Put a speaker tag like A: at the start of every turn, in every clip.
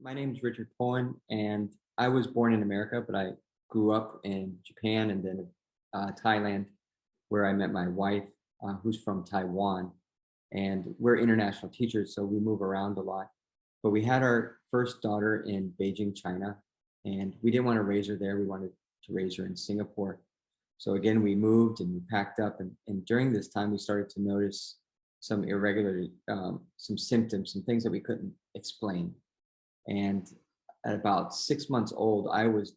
A: My name is Richard Poulin, and I was born in America, but I grew up in Japan and then Thailand, where I met my wife, who's from Taiwan. And we're international teachers, so we move around a lot. But we had our first daughter in Beijing, China, and we didn't want to raise her there. We wanted to raise her in Singapore. So again, we moved and we packed up, and during this time, we started to notice some irregularity, some symptoms, some things that we couldn't explain. And at about 6 months old, I was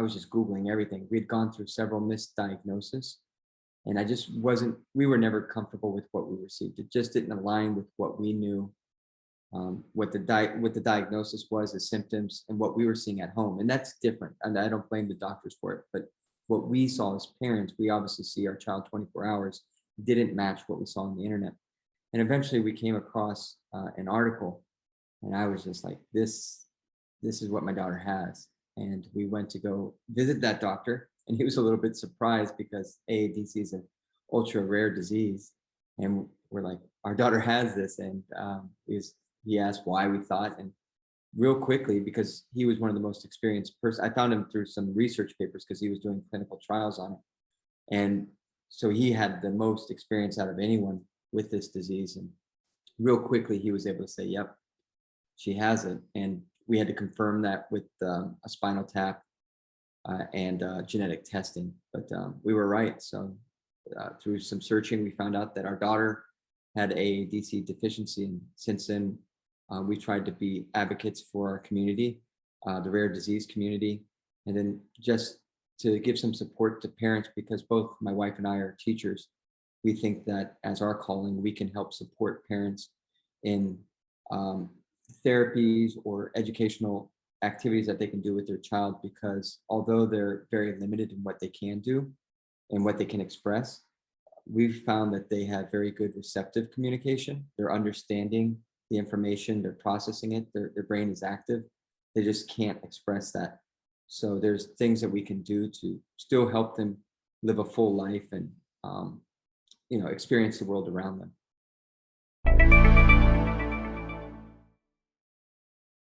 A: just Googling everything. We'd gone through several misdiagnoses, and I just wasn't, we were never comfortable with what we received. It just didn't align with what we knew, what the diagnosis was, the symptoms, and what we were seeing at home. And that's different. And I don't blame the doctors for it, but what we saw as parents, we obviously see our child 24 hours, didn't match what we saw on the internet. And eventually we came across an article, and I was just like, this is what my daughter has. And we went to go visit that doctor, and he was a little bit surprised because AADC is an ultra rare disease. And we're like, our daughter has this. And he asked why we thought, and real quickly, because he was one of the most experienced person, I found him through some research papers because he was doing clinical trials on it. And so he had the most experience out of anyone with this disease. And real quickly, he was able to say, yep, she has it. And we had to confirm that with a spinal tap and genetic testing, but we were right. So through some searching, we found out that our daughter had AADC deficiency. And since then, we tried to be advocates for our community, the rare disease community, and then just to give some support to parents, because both my wife and I are teachers. We think that as our calling, we can help support parents in therapies or educational activities that they can do with their child, because although they're very limited in what they can do and what they can express, we've found that they have very good receptive communication. They're understanding the information, they're processing it, their brain is active. They just can't express that. So there's things that we can do to still help them live a full life and experience the world around them.